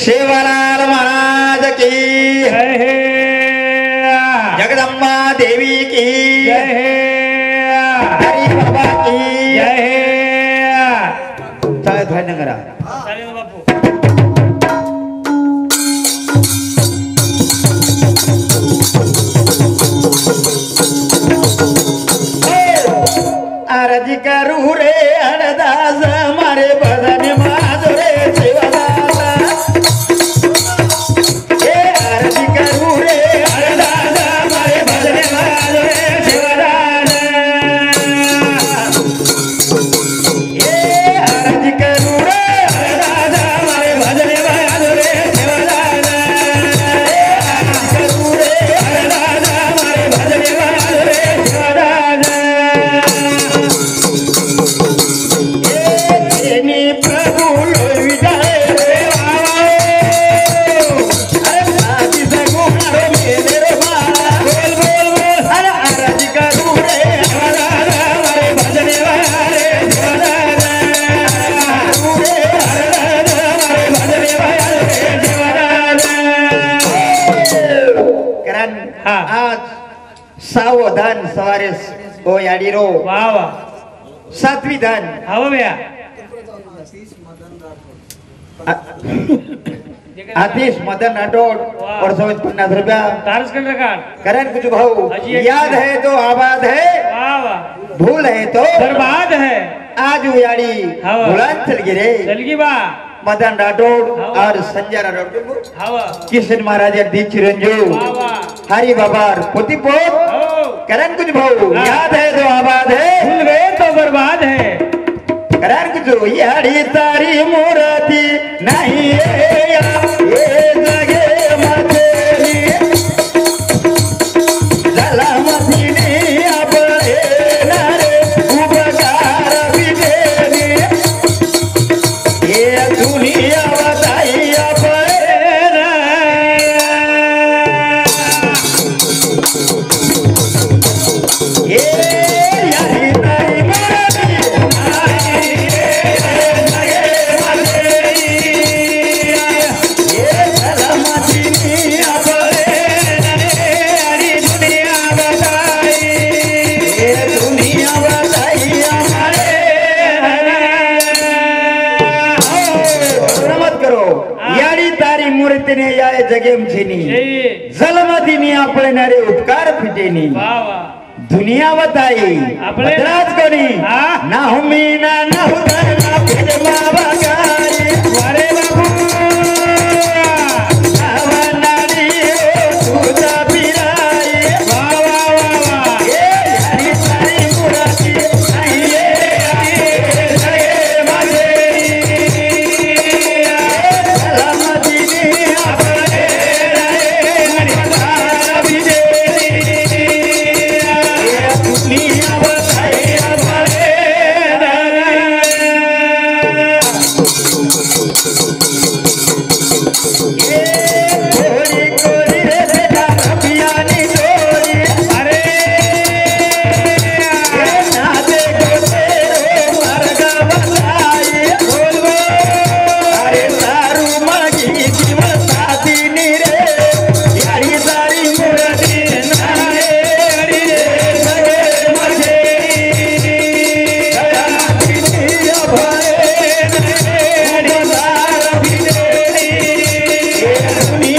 शेवालाल महाराज की जय हे जगदम्बा देवी की जय हे हरी बाबा की जय हे चालेल ध्यान करा चालेल बापू आरज करू रे हरदास मारे भजन माधुरे शिवदास हे आरज करू रे हरदास मारे भजन माधुरे शिवदास हे आरज करू रे हरदास मारे भजन माधुरे शिवदास हे आरज करू रे हरदास मारे भजन माधुरे शिवदास प्रभु लोविदाए रे बाबा अरे साथी सगो मारो मेरे बाबा बोल बोल बोल अरे आरज करू रे हमारा हमारे भजने वाले देवदाना करू रे हमारे भजने वाले देवदाना कारण आज सावधान सवारे ओ याडीरो वाह वाह सातवी दान हवं भैया आतिश मदन राठौड़ और 50 रुपया तारस कर रखा करण कुछ भाऊ याद है तो आबाद है वाह वाह भूल है तो बर्बाद है आज उयाड़ी बुलान चल गिरे चलगी बा मदन राठौड़ और संजय राठौड़ हवा किशन महाराज दी चिरंजू वाह वाह हरि बाबा पोती पोत करण कुछ भाऊ याद है तो आबाद है भूल गए तो बर्बाद है करण कुछ याड़ी तारी मूर्ति नहीं ये जगे मतेली जलमतीनी अपने नारे उपकार विदेनी ये दुनिया बताई अपने ये यारी तारी मूर्ति मूर्तीने या जगेम छेनी जलमतीनी आपले नारे उपकार फिटेनी दुनिया बताई भद्राज कोणी ना हुमी ना हुदर ना फिरमा बगारी वारे बाबू नावनारी तुझा पिराई वा वा वा वा ये यारी सारी मुराती नाही ये जगे माझे जलमतीनी आपले नारे उपकार फिटेनी दुनिया बताई अपने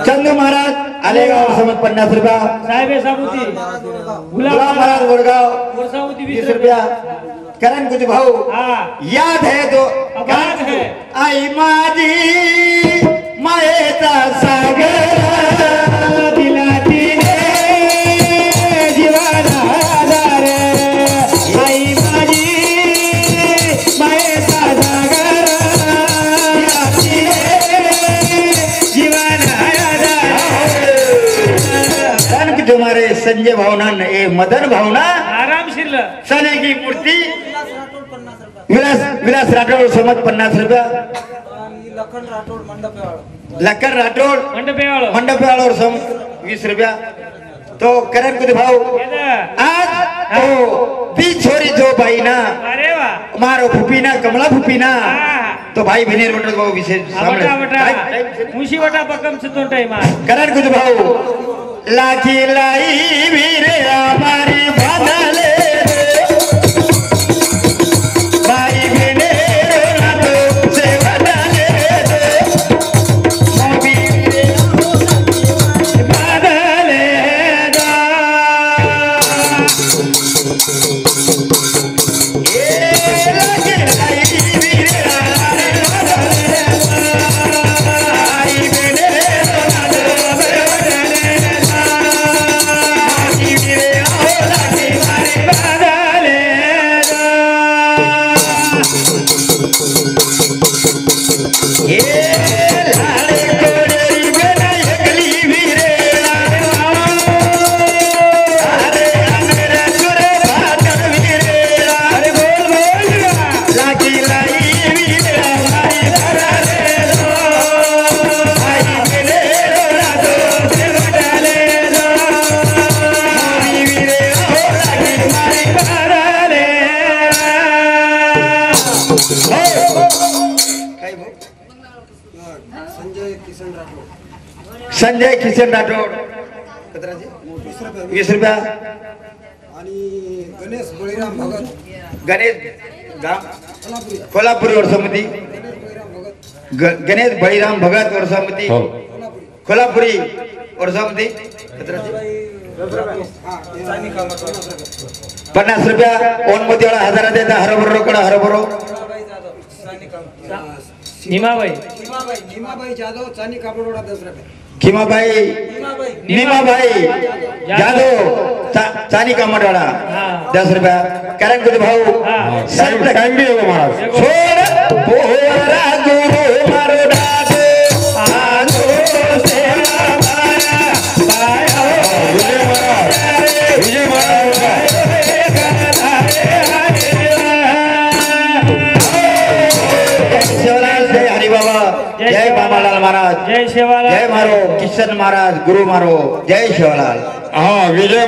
चंदू महाराज आलेगाव समज 50 रुपया साहेब साबुती गुलाम महाराज वडगाव 20 रुपया करण कुछ भाऊ हाँ याद है तो आबाद है आई माझी मायेचा सागर दिला तिने जीवाला आधार आई माझी मायेचा सागर दिला तिने जीवाला आधार कनक तुम्हारे संजय भावना ए मदन भावना आराम शिल्ल सने की मूर्ती विलास राठोड समज 50 रुपया लखन राठोड लखन राठोड मंडपेवाळ मंडपेवाळावर समज 20 रुपया तो करण कुछ भाव आज तो बी छोरी जो भाई ना अरे वा मारो फुपीना कमला फुपीना हा. तो भाई बहिणीर म्हणतो भाऊ विशेष वटा वटा मुशी वटा पकम सुतो टाइम करण कुछ भाऊ लाखी लाई वीरे हमारी बांधले भाई बहने रोना तो से बदले मोबी वीरे बांधले दा ए लाखी लाई वीरे हमारी बांधले भाई बहने रोना तो से बदले भाई वीरे लाखी मारी बांधले ए लाले कोडेरी बेना एकली वीरे अरे अमेरा सुरे भातर वीरे अरे बोल बोल लागी लाई वीरे भाई धराले लो भाई बेने रोना तो से बदले लो भाई वीरे लागी मारी धराले संजय किशन राठोड 20 रुपया आणि गणेश बळीराम भगत गणेश गाव कोल्हापुरी कोल्हापुरी वर्षामध्ये बळीराम भगत गणेश बळीराम भगत वर्षामध्ये कोल्हापुरी वर्षामध्ये चांदी कामत 50 रुपया ओनमती वाला हजारा देता हरभरो रोकड हरभरो चांदी कामत निमाबाई नीमाबाई जाधव चांदी कापडोडा 10 रुपये खिमाबाई नीमाबाई जाधव चानी कामडवाडा 10 रुपया कारण कुछ भाऊ संत गांधी महाराज छोड़ बोरा गुरु मारो दादे आजो से हमारा पाया विजय महाराज शिवलाल जय हरि बाबा जय बाबालाल महाराज जय शेवाला जय मारो किशन महाराज गुरु मारो जय शिवलाल हाँ विजय